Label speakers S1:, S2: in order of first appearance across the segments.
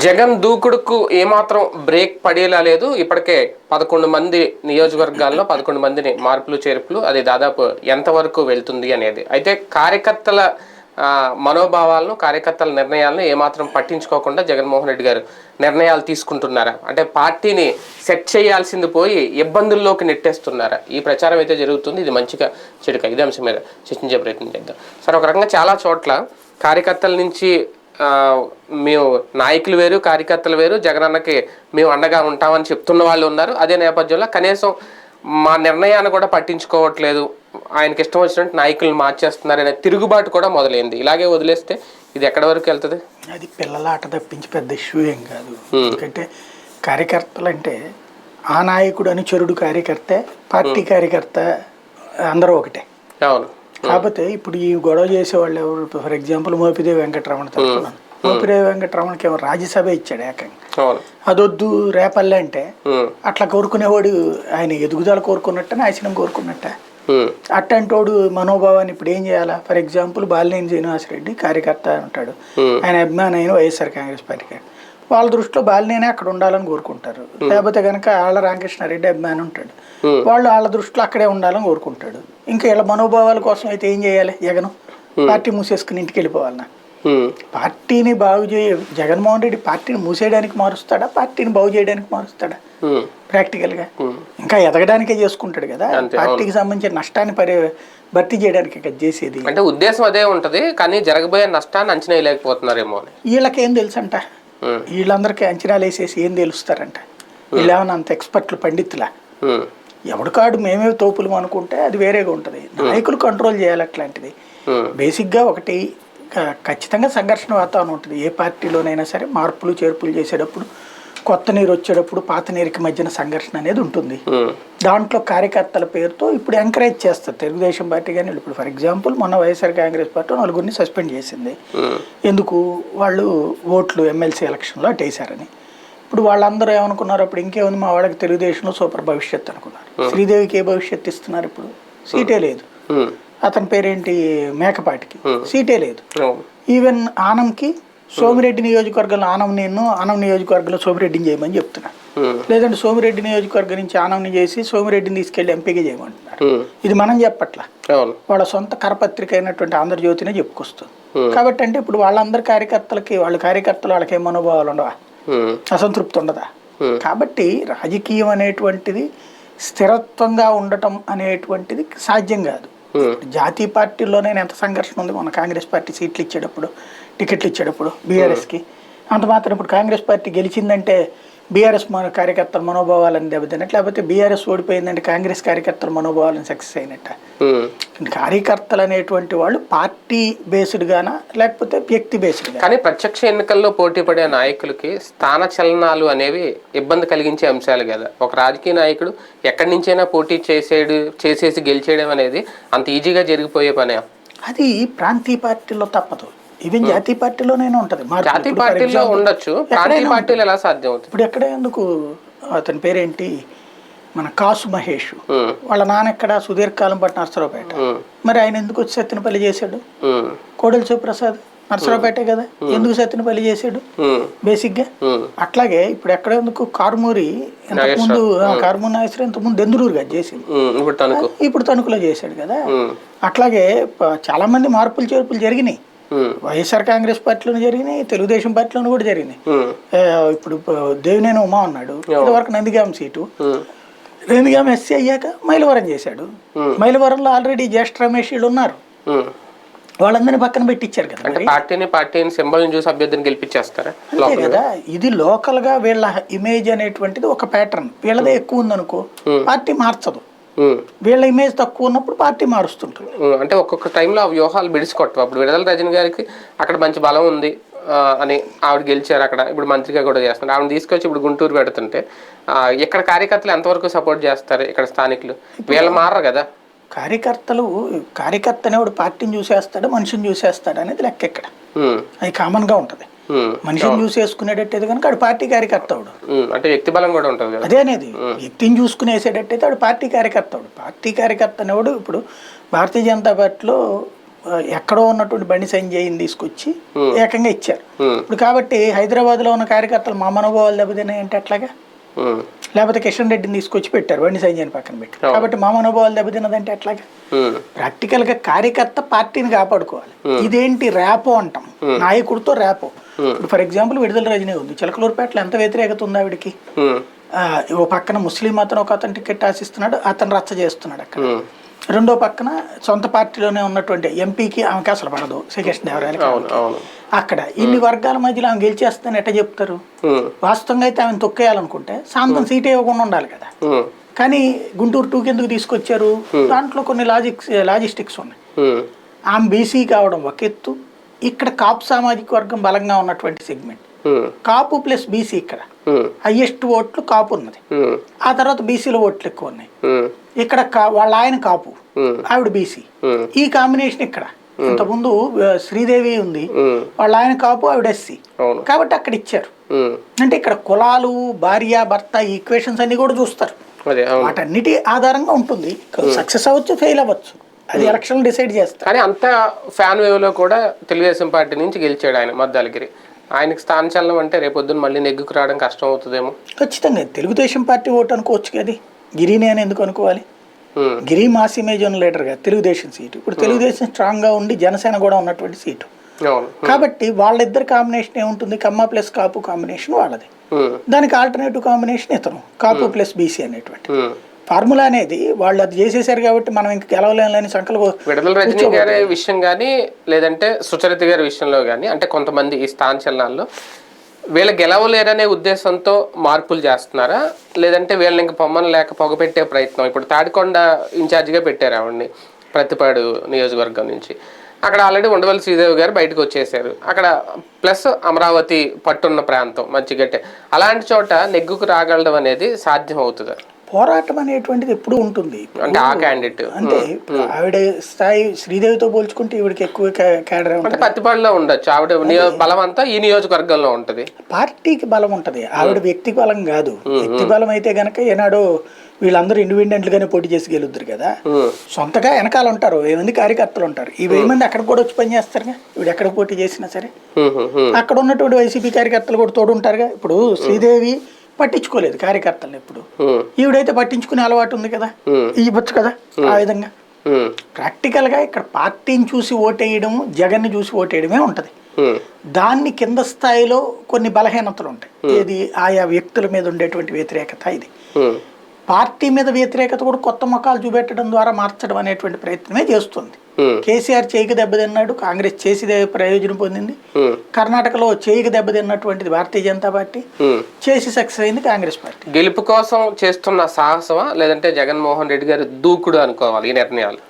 S1: జగన్ దూకుడుకు ఏమాత్రం బ్రేక్ పడేలా లేదు. ఇప్పటికే 11 మంది నియోజకవర్గాల్లో 11 మందిని మార్పులు చేర్పులు, అది దాదాపు ఎంతవరకు వెళ్తుంది అనేది. అయితే కార్యకర్తల మనోభావాలను, కార్యకర్తల నిర్ణయాలను ఏమాత్రం పట్టించుకోకుండా జగన్మోహన్ రెడ్డి గారు నిర్ణయాలు తీసుకుంటున్నారా, అంటే పార్టీని సెట్ చేయాల్సింది పోయి ఇబ్బందుల్లోకి నెట్టేస్తున్నారా? ఈ ప్రచారం అయితే జరుగుతుంది. ఇది మంచిగా చెడుక, ఇదే అంశం మీద చర్చించే ప్రయత్నం చేద్దాం. సార్, ఒక రకంగా చాలా చోట్ల కార్యకర్తల నుంచి మేము నాయకులు వేరు, కార్యకర్తలు వేరు, జగనన్నకి మేము అండగా ఉంటామని చెప్తున్న వాళ్ళు ఉన్నారు. అదే నేపథ్యంలో కనీసం మా నిర్ణయాన్ని కూడా పట్టించుకోవట్లేదు, ఆయనకి ఇష్టం వచ్చినట్టు నాయకులను మార్చేస్తున్నారు అనే తిరుగుబాటు కూడా మొదలైంది. ఇలాగే వదిలేస్తే ఇది ఎక్కడి వరకు వెళ్తుంది?
S2: అది పిల్లల ఆట తప్పించి పెద్ద ఇష్యూ ఏం కాదు. ఎందుకంటే కార్యకర్తలు అంటే ఆ నాయకుడు అనుచరుడు కార్యకర్త, పార్టీ కార్యకర్త అందరూ ఒకటే.
S1: అవును.
S2: కాకపోతే ఇప్పుడు ఈ గొడవ చేసేవాళ్ళు ఎవరు? ఫర్ ఎగ్జాంపుల్ మోపిదేవి వెంకటరమణ తరఫున మోపిదేవి వెంకటరమణకి ఏమో రాజ్యసభ ఇచ్చాడు ఏకంగా. అదొద్దు రేపల్లె అంటే అట్లా కోరుకునేవాడు ఆయన ఎదుగుదల కోరుకున్నట్ట, నాశనం కోరుకున్నట్ట. అట్టంటోడు మనోభావాన్ని ఇప్పుడు ఏం చేయాలా? ఫర్ ఎగ్జాంపుల్ బాలినేని శ్రీనివాసరెడ్డి కార్యకర్త ఉంటాడు, ఆయన అభిమాని అయిన వైఎస్ఆర్ కాంగ్రెస్ పార్టీకి. వాళ్ళ దృష్టిలో బాలినేనే అక్కడ ఉండాలని కోరుకుంటారు. లేకపోతే కనుక ఆళ్ళ రామకృష్ణారెడ్డి అభిమాని ఉంటాడు, వాళ్ళు వాళ్ళ దృష్టిలో అక్కడే ఉండాలని కోరుకుంటాడు. ఇంకా వీళ్ళ మనోభావాల కోసం అయితే ఏం చేయాలి? జగన్ పార్టీ మూసేసుకుని ఇంటికి వెళ్ళిపోవాలన్నా? పార్టీని బాగు జగన్మోహన్ రెడ్డి పార్టీని మూసేయడానికి మారుస్తాడా, పార్టీని బాగు చేయడానికి మారుస్తాడా? ప్రాక్టికల్ గా ఇంకా ఎదగడానికే చేసుకుంటాడు కదా. పార్టీకి సంబంధించిన నష్టాన్ని భర్తీ చేయడానికి చేసేది.
S1: అంటే ఉద్దేశం అదే ఉంటది, కానీ జరగబోయే నష్టాన్ని అంచనా వేయలేకపోతున్నారేమో.
S2: వీళ్ళకేం తెలుసు అంట? వీళ్ళందరికీ అంచనాలు వేసేసి ఏం తెలుస్తారంట? వీళ్ళు ఏమన్నా అంత ఎక్స్పర్ట్లు, పండితులా? ఎవడు కాడు మేమే తోపులు అనుకుంటే అది వేరేగా ఉంటుంది. నాయకులు కంట్రోల్ చేయాలి అట్లాంటిది. బేసిక్గా ఒకటి ఖచ్చితంగా సంఘర్షణ వాతావరణం ఉంటుంది ఏ పార్టీలోనైనా సరే. మార్పులు చేర్పులు చేసేటప్పుడు, కొత్త నీరు వచ్చేటప్పుడు పాత నీరుకి మధ్యన సంఘర్షణ అనేది ఉంటుంది. దాంట్లో కార్యకర్తల పేరుతో ఇప్పుడు ఎంకరేజ్ చేస్తారు తెలుగుదేశం పార్టీ. కానీ ఇప్పుడు ఫర్ ఎగ్జాంపుల్ మొన్న వైఎస్ఆర్ కాంగ్రెస్ పార్టీ 4 సస్పెండ్ చేసింది. ఎందుకు? వాళ్ళు ఓట్లు ఎమ్మెల్సీ ఎలక్షన్లో అట్టేశారని. ఇప్పుడు వాళ్ళందరూ ఏమనుకున్నారు? అప్పుడు ఇంకేముంది, మా వాళ్ళకి తెలుగుదేశంలో సూపర్ భవిష్యత్తు అనుకున్నారు. శ్రీదేవికి ఏ భవిష్యత్తు ఇస్తున్నారు? ఇప్పుడు సీటే లేదు. అతని పేరేంటి, మేకపాటికి సీటే లేదు. ఈవెన్ ఆనంకి సోమిరెడ్డి నియోజకవర్గంలో ఆనం నియోజకవర్గంలో సోమిరెడ్డిని చేయమని చెప్తున్నారు. లేదంటే సోమిరెడ్డి నియోజకవర్గం నుంచి ఆనంని చేసి సోమిరెడ్డిని తీసుకెళ్లి ఎంపీగా చేయమంటున్నారు. ఇది మనం చెప్పట్లా, వాళ్ళ సొంత కరపత్రిక అయినటువంటి ఆంధ్రజ్యోతినే చెప్పుకొస్తుంది. కాబట్టి అంటే ఇప్పుడు వాళ్ళందరి కార్యకర్తలకి, వాళ్ళకి ఏ మనోభావాలు ఉండవా? అసంతృప్తి ఉండదా? కాబట్టి రాజకీయం అనేటువంటిది స్థిరత్వంగా ఉండటం అనేటువంటిది సాధ్యం కాదు. జాతీయ పార్టీల్లోనే ఎంత సంఘర్షణ ఉంది. మన కాంగ్రెస్ పార్టీ సీట్లు ఇచ్చేటప్పుడు, టికెట్లు ఇచ్చేటప్పుడు బీఆర్ఎస్కి అంత మాత్రం ఇప్పుడు కాంగ్రెస్ పార్టీ గెలిచిందంటే బీఆర్ఎస్ కార్యకర్తల మనోభావాలను దెబ్బతిన్నట్టు, లేకపోతే బీఆర్ఎస్ ఓడిపోయిందంటే కాంగ్రెస్ కార్యకర్తల మనోభావాలను సక్సెస్ అయినట్ట. కార్యకర్తలు అనేటువంటి వాళ్ళు పార్టీ బేస్డ్ గానా లేకపోతే వ్యక్తి బేస్డ్ గా?
S1: కానీ ప్రత్యక్ష ఎన్నికల్లో పోటీ పడే నాయకులకి స్థాన చలనాలు అనేవి ఇబ్బంది కలిగించే అంశాలు కదా. ఒక రాజకీయ నాయకుడు ఎక్కడి నుంచైనా పోటీ చేసేసి గెలిచేయడం అనేది అంత ఈజీగా జరిగిపోయే పనే.
S2: అది ప్రాంతీయ పార్టీలో తప్పదు. ఈవెన్ జాతీయ పార్టీలోనైనా ఉంటది.
S1: జాతీయ పార్టీలో ఉండొచ్చు, ప్రాంతీయ పార్టీలో ఎలా సాధ్యం అవుతుంది?
S2: ఇప్పుడు ఎక్కడ ఎందుకు, అతని పేరేంటి, మన కాసు మహేష్ వాళ్ళ నాన్న ఎక్కడ, సుదీర్ఘకాలం పాటు నర్సరావుపేట. మరి ఆయన ఎందుకు వచ్చి సత్యనపల్లి చేశాడు? కోడెల శివప్రసాద్ నర్సరావుపేటే కదా, ఎందుకు సత్యనపల్లి చేశాడు బేసిక్ గా? అట్లాగే ఇప్పుడు ఎక్కడ ఎందుకు కారుమూరి, ఇంతకుముందు కారుమూరి నాగేశ్వరం ఇంతకుముందు దెందులూరు కదా చేసింది, ఇప్పుడు తణుకులో చేశాడు కదా. అట్లాగే చాలా మంది మార్పులు చేర్పులు జరిగినాయి. వైఎస్ఆర్ కాంగ్రెస్ పార్టీలోనూ జరిగినాయి, తెలుగుదేశం పార్టీలోనూ కూడా జరిగినాయి. ఇప్పుడు దేవినేని ఉమా ఉన్నాడు, ఇదివరకు నందిగామ సీటు, నందిగామ ఎస్సీ అయ్యాక మైలవరం చేశాడు. మైలవరంలో ఆల్రెడీ జ్యేష్ఠ రమేష్ వీళ్ళు ఉన్నారు, వాళ్ళందరినీ పక్కన పెట్టించారు కదా.
S1: పార్టీని సింబల్ చూసి అభ్యర్థిని గెలిపించేస్తారా?
S2: అంతే కదా. ఇది లోకల్ గా వీళ్ళ ఇమేజ్ అనేటువంటిది ఒక ప్యాటర్న్. వీళ్ళదే ఎక్కువ ఉందనుకో పార్టీ మార్చదు, వీళ్ళ ఇమేజ్ తక్కువ ఉన్నప్పుడు పార్టీ మారుస్తుంటుంది.
S1: అంటే ఒక్కొక్క టైంలో ఆ వ్యూహాలు బిడిసికొట్టవు. అప్పుడు విడుదల రజని గారికి అక్కడ మంచి బలం ఉంది అని ఆవిడ గెలిచారు, అక్కడ ఇప్పుడు మంత్రిగా కూడా చేస్తున్నారు. ఆవిడ తీసుకొచ్చి ఇప్పుడు గుంటూరు పెడుతుంటే ఇక్కడ కార్యకర్తలు ఎంతవరకు సపోర్ట్ చేస్తారు? ఇక్కడ స్థానికులు వీళ్ళు మారరు కదా.
S2: కార్యకర్త అనేవాడు పార్టీని చూసేస్తాడు, మనిషిని చూసేస్తాడు అనేది లెక్క ఇక్కడ. అది కామన్ గా ఉంటది. మనిషిని చూసేసుకునేటట్టయితే కనుక ఆడు పార్టీ కార్యకర్త అవుడు.
S1: అంటే వ్యక్తి బలం కూడా ఉంటుంది.
S2: అదే అనేది వ్యక్తిని చూసుకునేసేటట్టయితే ఆడు పార్టీ కార్యకర్త అవుడు. పార్టీ కార్యకర్త అనేవాడు ఇప్పుడు భారతీయ జనతా పార్టీలో ఎక్కడో ఉన్నటువంటి బండి సంజయ్ని తీసుకొచ్చి ఏకంగా ఇచ్చారు. ఇప్పుడు కాబట్టి హైదరాబాద్లో ఉన్న కార్యకర్తలు మా మనోభావాలు దెబ్బతిన్నాయి అంటే ఎట్లాగా, లేకపోతే కిషన్ రెడ్డిని తీసుకొచ్చి పెట్టారు బండి సంజయ్ని పక్కన పెట్టి, కాబట్టి మా మనోభావాలు దెబ్బతిన్నదంటే ఎట్లాగా. ప్రాక్టికల్ గా కార్యకర్త పార్టీని కాపాడుకోవాలి. ఇదేంటి ర్యాపో అంటాం, నాయకుడితో ర్యాపో. ఇప్పుడు ఫర్ ఎగ్జాంపుల్ విడుదల రజనీ ఉంది, చిలకలూరుపేటలో ఎంత వ్యతిరేకత ఉంది ఆవిడకి. ఓ పక్కన ముస్లిం అతను ఒక అతను టికెట్ ఆశిస్తున్నాడు, అతను రచ్చ చేస్తున్నాడు అక్కడ. రెండో పక్కన సొంత పార్టీలోనే ఉన్నటువంటి ఎంపీకి ఆమెకి అసలు పడదు, శ్రీకృష్ణదేవరాయలకి. అక్కడ ఇన్ని వర్గాల మధ్యలో ఆమె గెలిచేస్తాను ఎట్లా చెప్తారు. వాస్తవంగా అయితే ఆమెను తొక్కేయాలనుకుంటే సాంతం సీట్ ఇవ్వకుండా ఉండాలి కదా. కానీ గుంటూరు 2 ఎందుకు తీసుకొచ్చారు, దాంట్లో కొన్ని లాజిస్టిక్స్ ఉన్నాయి. ఆమె బీసీ కావడం ఒక ఎత్తు, ఇక్కడ కాపు సామాజిక వర్గం బలంగా ఉన్నటువంటి సెగ్మెంట్, కాపు ప్లస్ బీసీ ఇక్కడ హైయెస్ట్ ఓట్లు కాపు ఉన్నది. ఆ తర్వాత బీసీలో ఓట్లు ఎక్కువ ఉన్నాయి. ఇక్కడ వాళ్ళ ఆయన కాపు, ఆవిడ బీసీ, ఈ కాంబినేషన్ ఇక్కడ. ఇంతకుముందు శ్రీదేవి ఉంది, వాళ్ళ ఆయన కాపు, ఆవిడ ఎస్సీ, కాబట్టి అక్కడ ఇచ్చారు. అంటే ఇక్కడ కులాలు, భార్య భర్త ఈక్వేషన్స్ అన్ని కూడా చూస్తారు. వాటన్నిటి ఆధారంగా ఉంటుంది. సక్సెస్ అవ్వచ్చు, ఫెయిల్ అవ్వచ్చు, అది ఎలక్షన్ డిసైడ్ చేస్తారు.
S1: కానీ అంత ఫ్యాన్ వేవ్ లో కూడా తెలుగుదేశం పార్టీ నుంచి గెలిచాడు ఆయన మద్దాలగిరి. ఆయనకి స్థానచలనం అంటే రేపొద్దున మళ్ళీ నెగ్గుకు రావడం కష్టం అవుతుందేమో.
S2: ఖచ్చితంగా తెలుగుదేశం పార్టీ ఓటు అనుకోవచ్చు కదా, గిరిని అని ఎందుకు అనుకోవాలి. గిరి మాస్ ఇమేజ్ ఉన్న లీడర్గా తెలుగుదేశం సీటు, ఇప్పుడు తెలుగుదేశం స్ట్రాంగ్ గా ఉండి జనసేన కూడా ఉన్నటువంటి సీటు. కాబట్టి వాళ్ళిద్దరు కాంబినేషన్ ఏముంటుంది, కమ్మ ప్లస్ కాపు కాంబినేషన్ వాళ్ళది. దానికి ఆల్టర్నేటివ్ కాంబినేషన్ ఇతను కాపు ప్లస్ బీసీ అనేటువంటి ఫార్ములా అనేది వాళ్ళు అది చేసేసారు. కాబట్టి మనం ఇంకా గెలవలేని సంకల్ప.
S1: విడుదల రజనీ గారి విషయం కానీ లేదంటే సుచరిత గారి విషయంలో కానీ, అంటే కొంతమంది ఈ స్థానచలనాల్లో వీళ్ళు గెలవలేరనే ఉద్దేశంతో మార్పులు చేస్తున్నారా, లేదంటే వీళ్ళని ఇంకా పొమ్మని లేక పొగపెట్టే ప్రయత్నం. ఇప్పుడు తాడికొండ ఇన్ఛార్జిగా పెట్టారు ఆవిడ్ని ప్రతిపాడు నియోజకవర్గం నుంచి. అక్కడ ఆల్రెడీ ఉండవల్లి శ్రీదేవి గారు బయటకు వచ్చేసారు. అక్కడ ప్లస్ అమరావతి పట్టున్న ప్రాంతం మంచిగట్టే, అలాంటి చోట నెగ్గుకు రాగలడం అనేది సాధ్యం అవుతుందా?
S2: పోరాటం అనేటువంటిది ఎప్పుడు ఉంటుంది.
S1: అంటే ఆ క్యాండిడేట్
S2: అంటే ఆవిడ స్థాయి శ్రీదేవితో పోల్చుకుంటే ఈవిడికి ఎక్కువ క్యాడర్
S1: అంటే పత్తిపాడులో ఉండొచ్చు. ఆవిడ బలం అంతా ఈ నియోజకవర్గంలో ఉంటది.
S2: పార్టీకి బలం ఉంటది, ఆవిడ వ్యక్తి బలం కాదు. వ్యక్తి బలం అయితే గనక ఏనాడో వీళ్ళందరూ ఇండిపెండెంట్ గానే పోటీ చేసి గెలుద్దరు కదా. సొంతగా వెనకాల ఉంటారు, 1000 మంది కార్యకర్తలు ఉంటారు. ఈ 1000 మంది అక్కడ కూడా వచ్చి పనిచేస్తారుగా. వీడు ఎక్కడ పోటీ చేసినా సరే అక్కడ ఉన్నటువంటి వైసీపీ కార్యకర్తలు కూడా తోడు ఉంటారుగా. ఇప్పుడు శ్రీదేవి పట్టించుకోలేదు కార్యకర్తలను ఎప్పుడు, ఈవిడైతే పట్టించుకునే అలవాటు ఉంది కదా, ఇవ్వచ్చు కదా. ఆ విధంగా ప్రాక్టికల్ గా ఇక్కడ పార్టీని చూసి ఓటేయడం, జగన్ ని చూసి ఓటేయడమే ఉంటది. దాన్ని కింద స్థాయిలో కొన్ని బలహీనతలు ఉంటాయి. ఏది ఆయా వ్యక్తుల మీద ఉండేటువంటి వ్యతిరేకత, ఇది పార్టీ మీద వ్యతిరేకత కూడా కొత్త ముఖాలు చూపెట్టడం ద్వారా మార్చడం అనేటువంటి ప్రయత్నమే చేస్తుంది. కేసీఆర్ చేయికి దెబ్బతిన్నాడు, కాంగ్రెస్ చేసి ప్రయోజనం పొందింది. కర్ణాటకలో చేయికి దెబ్బతిన్నటువంటిది భారతీయ జనతా పార్టీ, చేసి సక్సెస్ అయింది కాంగ్రెస్ పార్టీ.
S1: గెలుపు కోసం చేస్తున్న సాహసమా, లేదంటే జగన్మోహన్ రెడ్డి గారి దూకుడు అనుకోవాలి ఈ నిర్ణయాలు?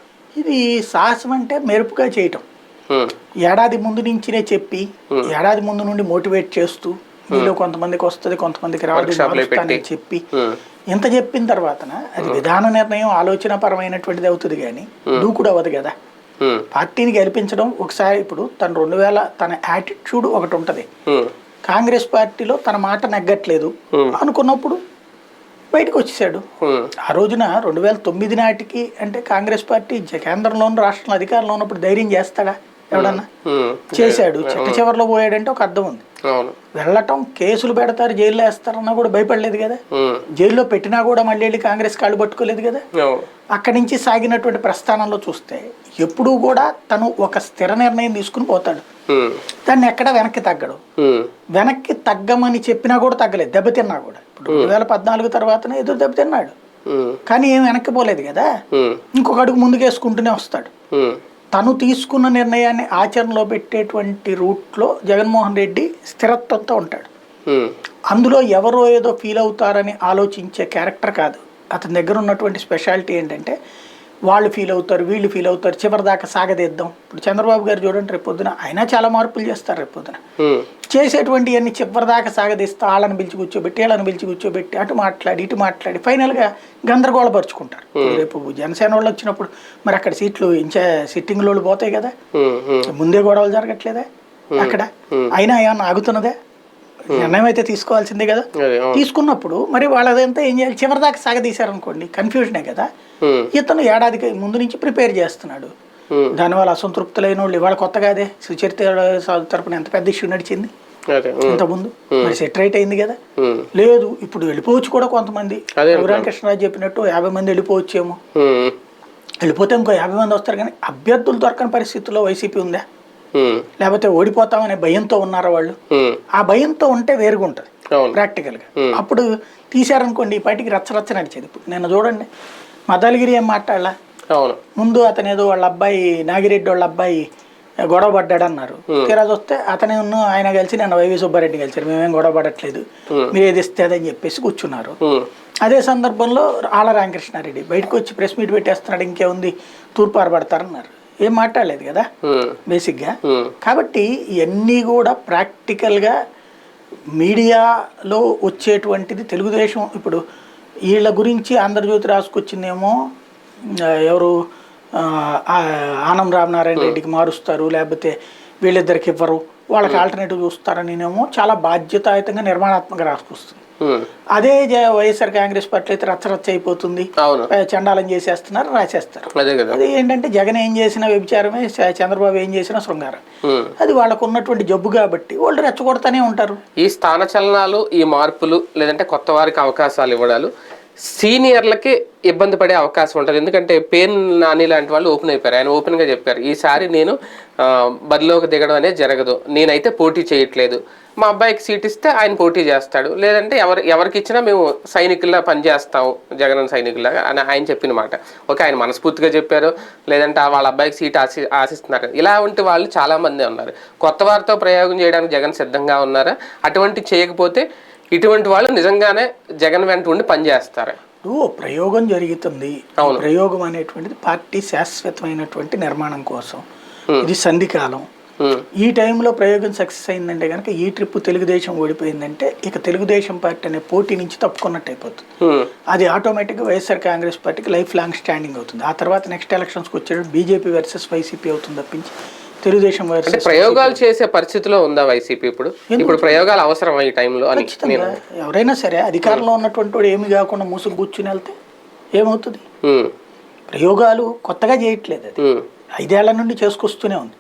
S2: ఇది సాహసం అంటే మెరుపుగా చేయటం. ఏడాది ముందు నుంచినే చెప్పి, ఏడాది ముందు నుండి మోటివేట్ చేస్తూ, మీలో కొంతమందికి వస్తుంది కొంతమందికి రావడం చెప్పి, ఇంత చెప్పిన తర్వాతన అది విధాన నిర్ణయం ఆలోచన పరమైనటువంటిది అవుతుంది, కానీ దూకుడు అవ్వదు కదా. పార్టీని గెలిపించడం ఒకసారి. ఇప్పుడు తన 2000 తన యాటిట్యూడ్ ఒకటి ఉంటది, కాంగ్రెస్ పార్టీలో తన మాట నెగ్గట్లేదు అనుకున్నప్పుడు బయటకు వచ్చేసాడు. ఆ రోజున 2009 నాటికి అంటే కాంగ్రెస్ పార్టీ కేంద్రంలోను రాష్ట్రంలో అధికారంలో ఉన్నప్పుడు ధైర్యం చేస్తాడా ఎవడన్నా? చేశాడు. చివరిలో పోయాడంటే ఒక అర్థం ఉంది. వెళ్ళటం, కేసులు పెడతారు, జైల్లో వేస్తారన్నా కూడా భయపడలేదు కదా. జైల్లో పెట్టినా కూడా మళ్ళీ వెళ్ళి కాంగ్రెస్ కాళ్ళు పట్టుకోలేదు కదా. అక్కడి నుంచి సాగినటువంటి ప్రస్థానంలో చూస్తే ఎప్పుడూ కూడా తను ఒక స్థిర నిర్ణయం తీసుకుని పోతాడు. దాన్ని ఎక్కడ వెనక్కి తగ్గడు. వెనక్కి తగ్గమని చెప్పినా కూడా తగ్గలేదు, దెబ్బతిన్నా కూడా. ఇప్పుడు 2014 తర్వాతనే ఎదురు దెబ్బతిన్నాడు, కానీ ఏం వెనక్కి పోలేదు కదా. ఇంకొక అడుగు ముందుకేసుకుంటూనే వస్తాడు. తను తీసుకున్న నిర్ణయాన్ని ఆచరణలో పెట్టేటువంటి రూట్లో జగన్మోహన్ రెడ్డి స్థిరత్వంతో ఉంటాడు. అందులో ఎవరో ఏదో ఫీల్ అవుతారని ఆలోచించే క్యారెక్టర్ కాదు అతని దగ్గర ఉన్నటువంటి స్పెషాలిటీ. ఏంటంటే వాళ్ళు ఫీల్ అవుతారు, వీళ్ళు ఫీల్ అవుతారు, చివరిదాకా సాగదీద్దాం. ఇప్పుడు చంద్రబాబు గారు చూడండి, రేపొద్దున ఆయన చాలా మార్పులు చేస్తారు. రేపొద్దున చేసేటువంటి అన్ని చివరిదాకా సాగదీస్తా, వాళ్ళని పిలిచి కూర్చోబెట్టి, వీళ్ళని పిలిచి కూర్చోబెట్టి, అటు మాట్లాడి ఇటు మాట్లాడి ఫైనల్గా గందరగోళపరుచుకుంటారు. రేపు జనసేన వాళ్ళు వచ్చినప్పుడు మరి అక్కడ సీట్లు సిట్టింగ్ లోళ్ళు పోతాయి కదా. ముందే గొడవలు జరగట్లేదా అక్కడ? అయినా ఏమన్నా ఆగుతున్నదే? నిర్ణయం అయితే తీసుకోవాల్సిందే కదా. తీసుకున్నప్పుడు మరి వాళ్ళదంతా ఏం చేయాలి? చివరిదాకా సాగదీశారనుకోండి, కన్ఫ్యూజనే కదా. ఇతను ఏడాదికి ముందు నుంచి ప్రిపేర్ చేస్తున్నాడు. దానివల్ల అసంతృప్తులైన వాళ్ళు ఇవాళ కొత్తగా అదే సుచరిత తరపున ఎంత పెద్ద ఇష్యూ నడిచింది ఇంతకుముందు, మరి సెటరైట్ అయింది కదా. లేదు ఇప్పుడు వెళ్ళిపోవచ్చు కూడా కొంతమంది. రఘురామకృష్ణరాజు చెప్పినట్టు 50 మంది వెళ్ళిపోవచ్చేమో, వెళ్ళిపోతే ఇంకో 50 మంది వస్తారు. కానీ అభ్యర్థులు దొరకని పరిస్థితుల్లో వైసీపీ ఉందా, లేకపోతే ఓడిపోతామనే భయంతో ఉన్నారా వాళ్ళు? ఆ భయంతో ఉంటే వేరుగా ఉంటుంది ప్రాక్టికల్ గా. అప్పుడు తీశారనుకోండి ఈ పార్టీకి రచ్చరచ్చ నడిచేది. ఇప్పుడు నిన్న చూడండి మదలగిరి ఏం మాట్లాడలా, ముందు అతను ఏదో వాళ్ళ అబ్బాయి నాగిరెడ్డి వాళ్ళ అబ్బాయి గొడవ పడ్డాడు అన్నారు. తీరాజు వస్తే అతనే ఆయన కలిసి నన్ను వైవి సుబ్బారెడ్డి కలిసారు, మేమేం గొడవ పడట్లేదు, మీరు ఏది ఇస్తే అదని చెప్పేసి కూర్చున్నారు. అదే సందర్భంలో ఆళ్ళ రామకృష్ణారెడ్డి బయటకు వచ్చి ప్రెస్ మీట్ పెట్టేస్తున్నాడు, ఇంకేముంది తూర్పారబడతారన్నారు. ఏం మాట్లాడలేదు కదా బేసిక్గా. కాబట్టి ఇవన్నీ కూడా ప్రాక్టికల్గా మీడియాలో వచ్చేటువంటిది. తెలుగుదేశం ఇప్పుడు వీళ్ళ గురించి ఆంధ్రజ్యోతి రాసుకొచ్చిందేమో ఎవరు ఆనం రామనారాయణ రెడ్డికి మారుస్తారు, లేకపోతే వీళ్ళిద్దరికి ఇవ్వరు, వాళ్ళకి ఆల్టర్నేటివ్ చూస్తారనినేమో చాలా బాధ్యతాయుతంగా నిర్మాణాత్మకంగా రాసుకొస్తుంది. అదే వైఎస్ఆర్ కాంగ్రెస్ పార్టీ అయితే రచ్చరచ్చ అయిపోతుంది, చండాలం చేసేస్తున్నారు, రాసేస్తారు. అది ఏంటంటే జగన్ ఏం చేసినా వ్యభిచారమే, చంద్రబాబు ఏం చేసినా శృంగారం. అది వాళ్ళకు ఉన్నటువంటి జబ్బు కాబట్టి వాళ్ళు రెచ్చగొడతానే ఉంటారు.
S1: ఈ స్థాన చలనాలు, ఈ మార్పులు, లేదంటే కొత్త వారికి అవకాశాలు ఇవ్వడాలు సీనియర్లకి ఇబ్బంది పడే అవకాశం ఉంటుంది. ఎందుకంటే పేన్ నాని లాంటి వాళ్ళు ఓపెన్ అయిపోయారు. ఆయన ఓపెన్గా చెప్పారు, ఈసారి నేను బరిలోకి దిగడం అనేది జరగదు, నేనైతే పోటీ చేయట్లేదు, మా అబ్బాయికి సీట్ ఇస్తే ఆయన పోటీ చేస్తాడు, లేదంటే ఎవరికి ఇచ్చినా మేము సైనికుల్లా పనిచేస్తాము, జగన్ సైనికుల్లాగా అని ఆయన చెప్పిన మాట. ఓకే, ఆయన మనస్ఫూర్తిగా చెప్పారు, లేదంటే వాళ్ళ అబ్బాయికి సీట్ ఆశిస్తున్నారు. ఇలాంటి వాళ్ళు చాలామంది ఉన్నారు. కొత్త వారితో ప్రయోగం చేయడానికి జగన్ సిద్ధంగా ఉన్నారా? అటువంటి చేయకపోతే ఇటువంటి వాళ్ళు నిజంగానే జగన్ వెంట ఉండి పనిచేస్తారా?
S2: ప్రయోగం జరుగుతుంది. ప్రయోగం అనేటువంటిది పార్టీ శాశ్వతమైనటువంటి నిర్మాణం కోసం, ఇది సంధికాలం. ఈ టైంలో ప్రయోగం సక్సెస్ అయిందంటే కనుక ఈ ట్రిప్ తెలుగుదేశం ఓడిపోయిందంటే ఇక తెలుగుదేశం పార్టీ అనే పోటీ నుంచి తప్పుకున్నట్టు అయిపోతుంది. అది ఆటోమేటిక్గా వైఎస్ఆర్ కాంగ్రెస్ పార్టీకి లైఫ్ లాంగ్ స్టాండింగ్ అవుతుంది. ఆ తర్వాత నెక్స్ట్ ఎలక్షన్స్కి వచ్చేటప్పుడు బీజేపీ వర్సెస్ వైసీపీ అవుతుంది తప్పించి తెలుగుదేశం వర్సెస్.
S1: ప్రయోగాలు చేసే పరిస్థితిలో ఉందా వైసీపీ? ఇప్పుడు ప్రయోగాలు అవసరం ఈ టైంలో?
S2: ఎవరైనా సరే అధికారంలో ఉన్నటువంటి వాడు ఏమి కాకుండా మూసుకు కూర్చుని వెళ్తే ఏమవుతుంది? ప్రయోగాలు కొత్తగా చేయట్లేదు, అది 5 ఏళ్ల నుండి చేసుకొస్తూనే ఉంది.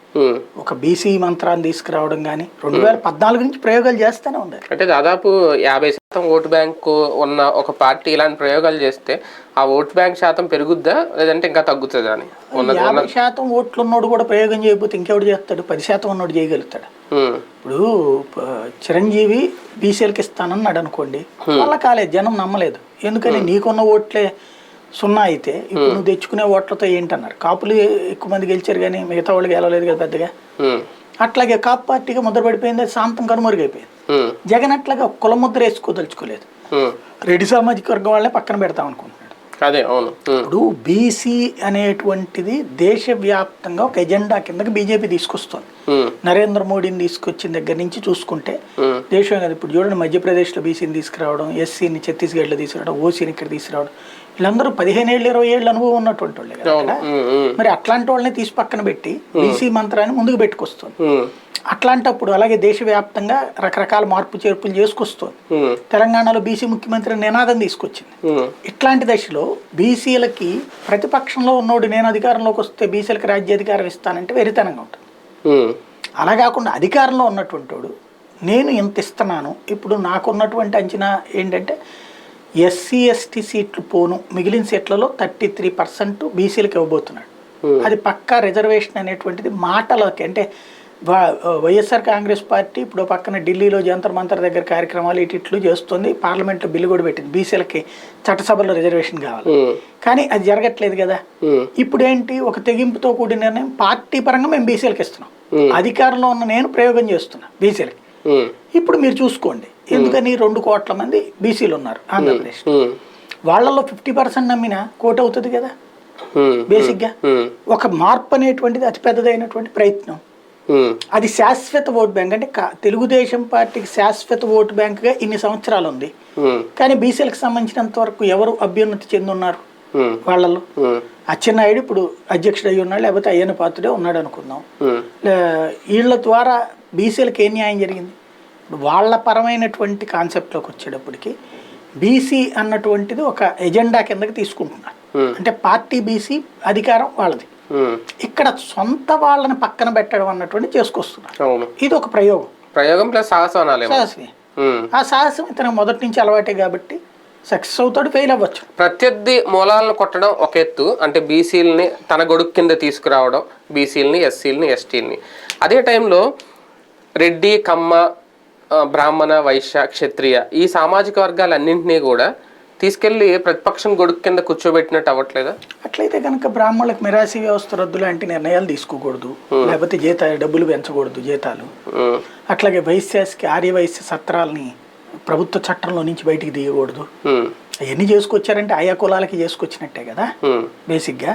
S2: ఒక బీసీ మంత్రాన్ని తీసుకురావడం కానీ 2014 నుంచి ప్రయోగాలు చేస్తూనే ఉంది.
S1: అంటే దాదాపు 50% ఓటు బ్యాంకు ఉన్న ఒక పార్టీ ఇలాంటి ప్రయోగాలు చేస్తే ఆ ఓటు బ్యాంక్ శాతం పెరుగుద్దా, లేదంటే ఇంకా తగ్గుతుందా అని?
S2: 50% ఓట్లు ఉన్నోడు కూడా ప్రయోగం చేయకపోతే ఇంకెవడు చేస్తాడు? 10% ఉన్నోడు చేయగలుగుతాడు. ఇప్పుడు చిరంజీవి బీసీలకు ఇస్తానన్నాడు అనుకోండి, వాళ్ళ కాలేదు, జనం నమ్మలేదు. ఎందుకని? నీకున్న ఓట్లే 0 అయితే ఇప్పుడు నువ్వు తెచ్చుకునే ఓట్లతో ఏంటన్నారు? కాపులు ఎక్కువ మంది గెలిచారు కానీ మిగతా వాళ్ళు గెలవలేదు కదా పెద్దగా. అట్లాగే కాపు పార్టీగా ముద్ర పడిపోయింది, అది శాంతం కనుమరుగైపోయింది. జగన్ అట్లాగా కుల ముద్ర వేసుకోదలుచుకోలేదు, రెడ్డి సామాజిక వర్గం వాళ్ళే పక్కన పెడతాం అనుకుంటున్నాడు. ఇప్పుడు బీసీ అనేటువంటిది దేశవ్యాప్తంగా ఒక ఎజెండా కిందకి బీజేపీ తీసుకొస్తుంది. నరేంద్ర మోడీని తీసుకొచ్చిన దగ్గర నుంచి చూసుకుంటే దేశం కదా. ఇప్పుడు చూడండి, మధ్యప్రదేశ్లో బీసీని తీసుకురావడం, ఎస్సీని ఛత్తీస్గఢ్లో తీసుకురావడం, ఓసీని ఇక్కడ తీసుకురావడం, వీళ్ళందరూ 15 ఏళ్ళు 20 ఏళ్ళు అనుభవం ఉన్నటువంటి వాళ్ళే కదా. మరి అట్లాంటి వాళ్ళని తీసి పక్కన పెట్టి బీసీ మంత్రాన్ని ముందుకు పెట్టుకొస్తుంది. అట్లాంటప్పుడు అలాగే దేశవ్యాప్తంగా రకరకాల మార్పు చేర్పులు చేసుకొస్తుంది. తెలంగాణలో బీసీ ముఖ్యమంత్రి నినాదం తీసుకొచ్చింది. ఇట్లాంటి దశలో బీసీలకి ప్రతిపక్షంలో ఉన్నోడు నేను అధికారంలోకి వస్తే బీసీలకి రాజ్యాధికారం ఇస్తానంటే వెరితనంగా ఉంటుంది. అలా కాకుండా అధికారంలో ఉన్నటువంటి వాడు నేను ఇంత ఇస్తున్నాను, ఇప్పుడు నాకున్నటువంటి అంచనా ఏంటంటే ఎస్సీ ఎస్టీ సీట్లు పోను, మిగిలిన సీట్లలో 33% బీసీలకు ఇవ్వబోతున్నాడు. అది పక్కా రిజర్వేషన్ అనేటువంటిది మాటలకి. అంటే వైఎస్ఆర్ కాంగ్రెస్ పార్టీ ఇప్పుడు పక్కన ఢిల్లీలో జంతర్ మంతర్ దగ్గర కార్యక్రమాలు ఇట్లు చేస్తుంది, పార్లమెంట్లో బిల్లు కూడా పెట్టింది బీసీలకి చట్టసభలో రిజర్వేషన్ కావాలి. కానీ అది జరగట్లేదు కదా. ఇప్పుడు ఏంటి, ఒక తెగింపుతో కూడిన నిర్ణయం, పార్టీ పరంగా మేము బీసీలకు ఇస్తున్నాం, అధికారంలో ఉన్న నేను ప్రయోగం చేస్తున్నా బీసీలకి. ఇప్పుడు మీరు చూసుకోండి, ఎందుకని 2 కోట్ల మంది బీసీలు ఉన్నారు ఆంధ్రప్రదేశ్, వాళ్ళలో 50% నమ్మిన కోటి అవుతుంది కదా. బేసిక్గా ఒక మార్పు అనేటువంటిది అతి పెద్దదైనటువంటి ప్రయత్నం. అది శాశ్వత ఓట్ బ్యాంక్. అంటే తెలుగుదేశం పార్టీకి శాశ్వత ఓటు బ్యాంక్గా ఇన్ని సంవత్సరాలు ఉంది. కానీ బీసీలకు సంబంధించినంత వరకు ఎవరు అభ్యున్నతి చెందున్నారు వాళ్ళలో? అచ్చెన్నాయుడు ఇప్పుడు అధ్యక్షుడు అయ్యి ఉన్నాడు, లేకపోతే అయ్యన్న పాత్రుడే ఉన్నాడు అనుకుందాం. వీళ్ళ ద్వారా బీసీలకు ఏం న్యాయం జరిగింది? వాళ్ళ పరమైనటువంటి కాన్సెప్ట్లోకి వచ్చేటప్పటికి బీసీ అన్నటువంటిది ఒక ఎజెండా కిందకి తీసుకుంటున్నారు. అంటే పార్టీ బీసీ, అధికారం వాళ్ళది. ఇక్కడ సొంత వాళ్ళని పక్కన పెట్టడం అన్నటువంటి చేసుకొస్తున్నారు.
S1: అవును,
S2: ఇది ఒక ప్రయోగం
S1: ప్లస్ సాహసం అనాలి.
S2: సాహసమే. ఆ సాహసం ఇతను మొదటి నుంచి అలవాటే కాబట్టి సక్సెస్ అవుతాడు, ఫెయిల్ అవ్వచ్చు.
S1: ప్రత్యర్థి మూలాలను కొట్టడం ఒక ఎత్తు, అంటే బీసీలని తన గొడుగు కింద తీసుకురావడం, బీసీలని, ఎస్సీలని, ఎస్టీలని. అదే టైంలో రెడ్డి, కమ్మ, బ్రాహ్మణ, వైశ్య, క్షత్రియ ఈ సామాజిక వర్గాలన్నింటినీ కూడా తీసుకెళ్లి ప్రతిపక్షం గొడుగు కింద కూర్చోబెట్టినట్టు అవ్వట్లేదా?
S2: అట్లయితే కనుక బ్రాహ్మణులకు మిరాసి వ్యవస్థ రద్దు లాంటి నిర్ణయాలు తీసుకోకూడదు, లేకపోతే డబ్బులు పెంచకూడదు జీతాలు. అట్లాగే వైశ్యాస్కి ఆర్య వైశ్య సత్రాలని ప్రభుత్వ చట్టంలో నుంచి బయటికి తీయకూడదు. అవన్నీ చేసుకొచ్చారంటే ఆయా కులాలకి చేసుకొచ్చినట్టే కదా బేసిక్ గా.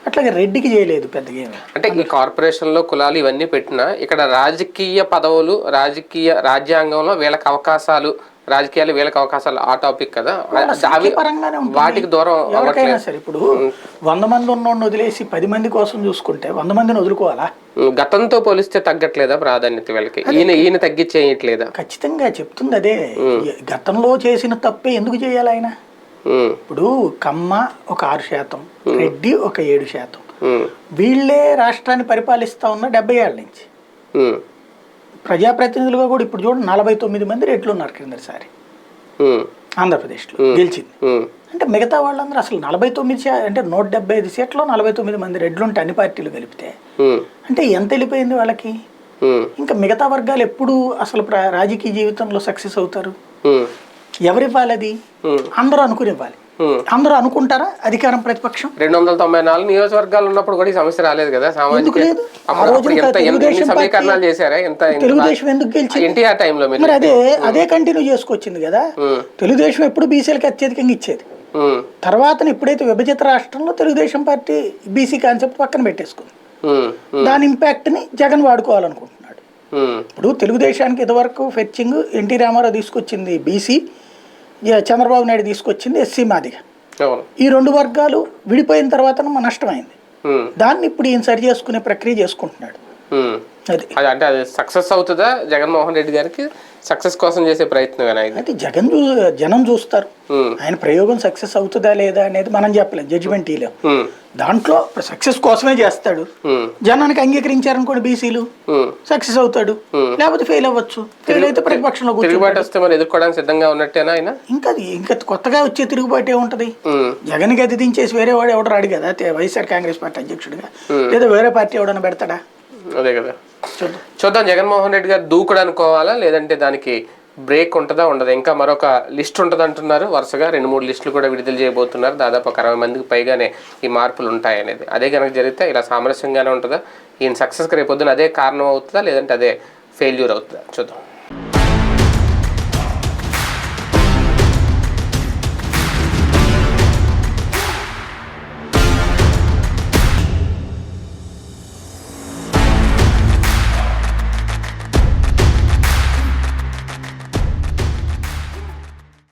S2: అట్లాగే రెడ్డికి చేయలేదు పెద్దగా.
S1: అంటే ఈ కార్పొరేషన్ లో కులాలు ఇవన్నీ పెట్టినా ఇక్కడ రాజకీయ పదవులు, రాజ్యాంగంలో వీళ్ళకి అవకాశాలు, రాజకీయాలు వీళ్ళకి అవకాశాలు ఆ టాపిక్ కదా, వాటికి దూరం
S2: ఎవరికైనా సరే. ఇప్పుడు 100 మంది ఉన్నోడిని వదిలేసి 10 మంది కోసం చూసుకుంటే 100 మందిని వదులుకోవాలా?
S1: గతంతో పోలిస్తే తగ్గట్లేదా ప్రాధాన్యత వీళ్ళకి? ఈయన తగ్గించేయట్లేదా?
S2: ఖచ్చితంగా చెప్తుంది అదే. గతంలో చేసిన తప్పే ఎందుకు చేయాలి ఆయన? ఇప్పుడు కమ్మ ఒక 6%, రెడ్డి ఒక 7%. వీళ్ళే రాష్ట్రాన్ని పరిపాలిస్తా ఉన్న 70 ఏళ్ళ నుంచి. ప్రజాప్రతినిధులుగా కూడా ఇప్పుడు చూడండి 49 మంది రెడ్లు ఉన్నారు కిందసారి ఆంధ్రప్రదేశ్లో గెలిచింది. అంటే మిగతా వాళ్ళందరూ అసలు 49 అంటే 175 సీట్లో 49 మంది రెడ్లు ఉంటే అన్ని పార్టీలు కలిపితే అంటే ఎంత వెళ్ళిపోయింది వాళ్ళకి? ఇంకా మిగతా వర్గాలు ఎప్పుడు అసలు రాజకీయ జీవితంలో సక్సెస్ అవుతారు? ఎవరివ్వాలి అది? అందరూ అనుకుని ఇవ్వాలి. అందరూ అనుకుంటారా? అధికారం ప్రతిపక్షం
S1: 294 నియోజకవర్గాలు ఉన్నప్పుడు కూడా ఈ సమస్య రాలేదు కదా.
S2: తెలుగుదేశం ఎందుకు గెలిచింది? మరి అదే కంటిన్యూ చేసుకొచ్చింది కదా. తెలుగుదేశం ఎప్పుడు బీసీలకు అత్యధికంగా ఇచ్చేది. తర్వాత ఎప్పుడైతే విభజిత రాష్ట్రంలో తెలుగుదేశం పార్టీ బీసీ కాన్సెప్ట్ పక్కన పెట్టేసుకుంది, దాని ఇంపాక్ట్ ని జగన్ వాడుకోవాలనుకుంటున్నాడు. ఇప్పుడు తెలుగుదేశానికి ఇదివరకు ఫెచ్చింగ్ ఎన్టీ రామారావు తీసుకొచ్చింది బీసీ, చంద్రబాబు నాయుడు తీసుకొచ్చింది ఎస్సీ మాదిగా. ఈ 2 వర్గాలు విడిపోయిన తర్వాత నష్టమైంది. దాన్ని ఇప్పుడు ఈయన సరి చేసుకునే ప్రక్రియ చేసుకుంటున్నాడు.
S1: అంటే అది సక్సెస్ అవుతుందా? జగన్మోహన్ రెడ్డి గారికి సక్సెస్ కోసం చేసే ప్రయత్నం అయితే
S2: జనం చూస్తారు. ఆయన ప్రయోగం సక్సెస్ అవుతుందా లేదా అనేది మనం చెప్పలేం, జడ్జిమెంట్ ఇవ్వలేం. దాంట్లో సక్సెస్ కోసమే చేస్తాడు. జనానికి అంగీకరించారనుకోండి బీసీలు, సక్సెస్ అవుతాడు. లేకపోతే ఫెయిల్ అవ్వచ్చు. ఫెయిల్ అయితే ప్రతిపక్షంలో
S1: ఎదుర్కోవడానికి సిద్ధంగా ఉన్నట్టేనా ఆయన?
S2: ఇంకా కొత్తగా వచ్చే తిరుగుబాటు ఏముంటది? జగన్ గది దించేసి వేరే వాడు ఎవడు రాడు కదా వైఎస్ఆర్ కాంగ్రెస్ పార్టీ అధ్యక్షుడిగా. లేదా వేరే పార్టీ ఎవడన్నా పెడతాడా?
S1: అదే కదా, చూద్దాం. జగన్మోహన్ రెడ్డి గారు దూకుడు అనుకోవాలా, లేదంటే దానికి బ్రేక్ ఉంటుందా ఉండదా? ఇంకా మరొక లిస్ట్ ఉంటుంది అంటున్నారు. వరుసగా 2-3 లిస్టులు కూడా విడుదల చేయబోతున్నారు. దాదాపు 60 మందికి పైగానే ఈ మార్పులు ఉంటాయనేది. అదే కనుక జరిగితే ఇలా సామరస్యంగానే ఉంటుందా? ఈయన సక్సెస్కి రేపొద్దున అదే కారణం అవుతుందా, లేదంటే అదే ఫెయిల్యూర్ అవుతుందా? చూద్దాం.